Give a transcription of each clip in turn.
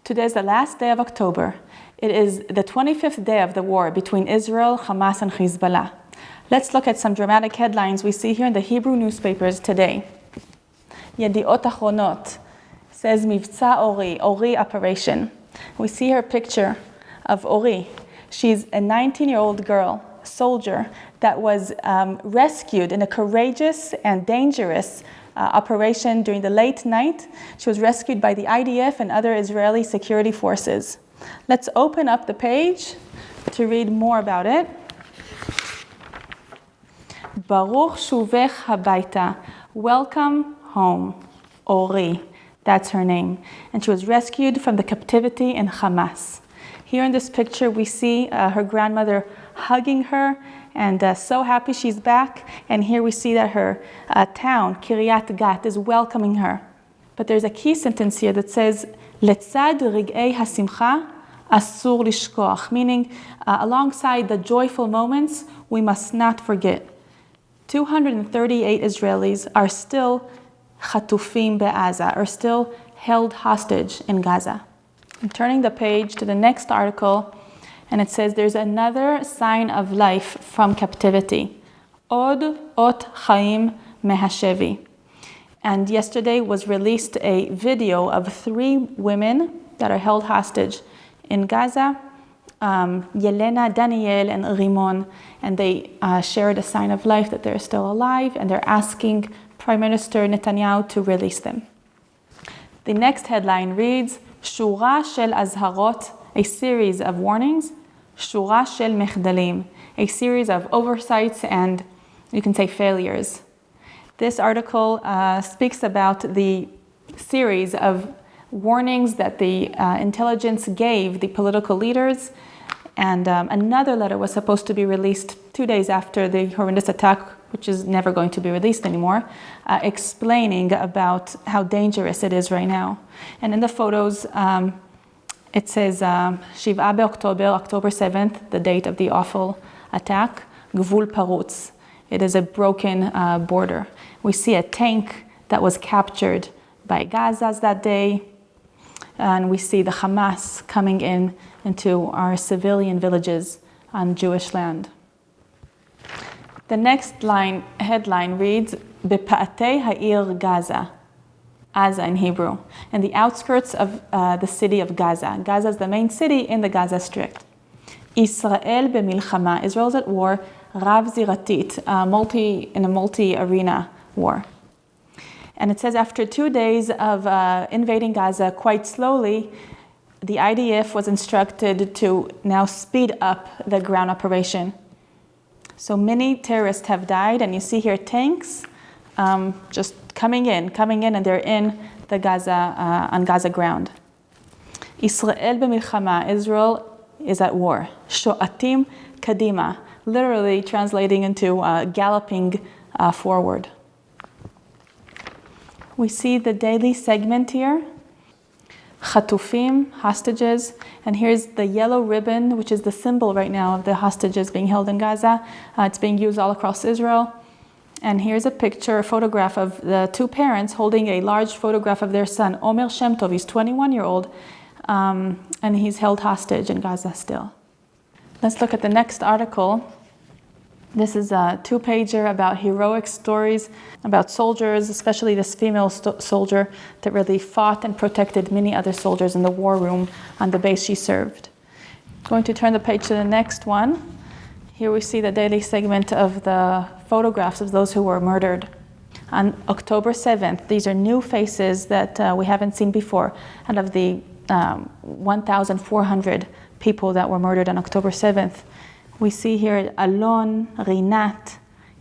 Today is the last day of October. It is the 25th day of the war between Israel, Hamas, and Hezbollah. Let's look at some dramatic headlines we see here in the Hebrew newspapers today. Yediot Achronot says Mivtza Ori operation. We see her picture of Ori. She's a 19-year-old girl, soldier, that was rescued in a courageous and dangerous operation during the late night. She was rescued by the IDF and other Israeli security forces. Let's open up the page to read more about it. Baruch shuvech habayta. Welcome home, Ori. That's her name. And she was rescued from the captivity in Hamas. Here in this picture, we see her grandmother hugging her and so happy she's back. And here we see that her town, Kiryat Gat, is welcoming her. But there's a key sentence here that says, Letzad rig'ei hasimcha asur lishkoach, meaning alongside the joyful moments, we must not forget. 238 Israelis are still chatufim be'aza, are still held hostage in Gaza. I'm turning the page to the next article, and it says there's another sign of life from captivity. Od ot chaim mehashevi. And yesterday was released a video of 3 women that are held hostage in Gaza, Yelena, Daniel, and Rimon, and they shared a sign of life that they're still alive, and they're asking Prime Minister Netanyahu to release them. The next headline reads, Shura shel azharot, a series of warnings, Shura shel mechdalim, a series of oversights and, you can say, failures. This article speaks about the series of warnings that the intelligence gave the political leaders, and another letter was supposed to be released 2 days after the horrendous attack, which is never going to be released anymore, explaining about how dangerous it is right now. And in the photos, it says Shiva be'October, October 7th, the date of the awful attack, Gvul Parutz. It is a broken border. We see a tank that was captured by Gazas that day, and we see the Hamas coming into our civilian villages on Jewish land. The next headline reads, Bepa'atei ha'ir Gaza, Gaza in Hebrew, in the outskirts of the city of Gaza. Gaza is the main city in the Gaza Strip. Israel b'milchama, Israel's at war, Rav Ziratit, in a multi-arena war. And it says after 2 days of invading Gaza quite slowly, the IDF was instructed to now speed up the ground operation. So many terrorists have died, and you see here tanks just coming in, and they're in the Gaza, on Gaza ground. Israel b'milchama, Israel is at war. Sho'atim kadima, literally translating into galloping forward. We see the daily segment here. Chatufim, hostages, and here's the yellow ribbon, which is the symbol right now of the hostages being held in Gaza. It's being used all across Israel. And here's a photograph of the 2 parents holding a large photograph of their son, Omer Shem Tov. He's 21-year-old, and he's held hostage in Gaza still. Let's look at the next article. This is a 2-pager about heroic stories about soldiers, especially this female soldier that really fought and protected many other soldiers in the war room on the base she served. Going to turn the page to the next one. Here we see the daily segment of the photographs of those who were murdered. On October 7th, these are new faces that we haven't seen before, out of the 1,400 people that were murdered on October 7th. We see here Alon, Rinat,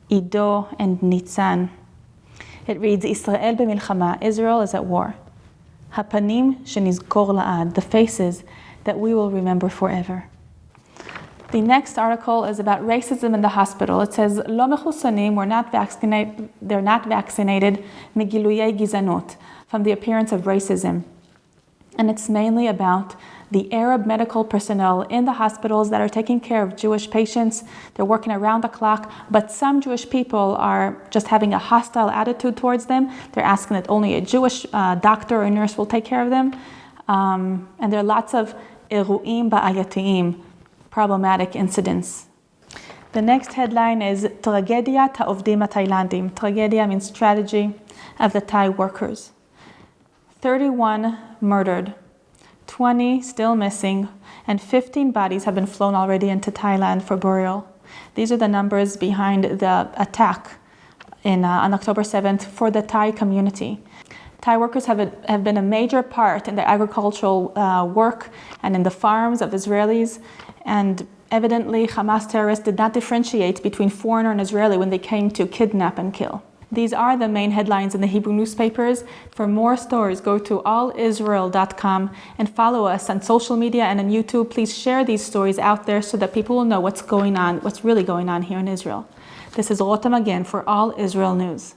Ido, and Nitzan. It reads, Israel b'milchama, Israel is at war. Hapanim shenizkor la'ad, the faces that we will remember forever. The next article is about racism in the hospital. It says, Lo mechusanim, they're not vaccinated, migiluyei gizanot, from the appearance of racism. And it's mainly about the Arab medical personnel in the hospitals that are taking care of Jewish patients. They're working around the clock, but some Jewish people are just having a hostile attitude towards them. They're asking that only a Jewish doctor or nurse will take care of them. And there are lots of אירועים בעייתיים, problematic incidents. The next headline is טרגדיית העובדים התאילנדים. Tragedia means tragedy of the Thai workers. 31 murdered, 20 still missing, and 15 bodies have been flown already into Thailand for burial. These are the numbers behind the attack on October 7th for the Thai community. Thai workers have been a major part in the agricultural work and in the farms of Israelis, and evidently Hamas terrorists did not differentiate between foreigner and Israeli when they came to kidnap and kill. These are the main headlines in the Hebrew newspapers. For more stories, go to allisrael.com and follow us on social media and on YouTube. Please share these stories out there so that people will know what's going on, what's really going on here in Israel. This is Rotem Magen for All Israel News.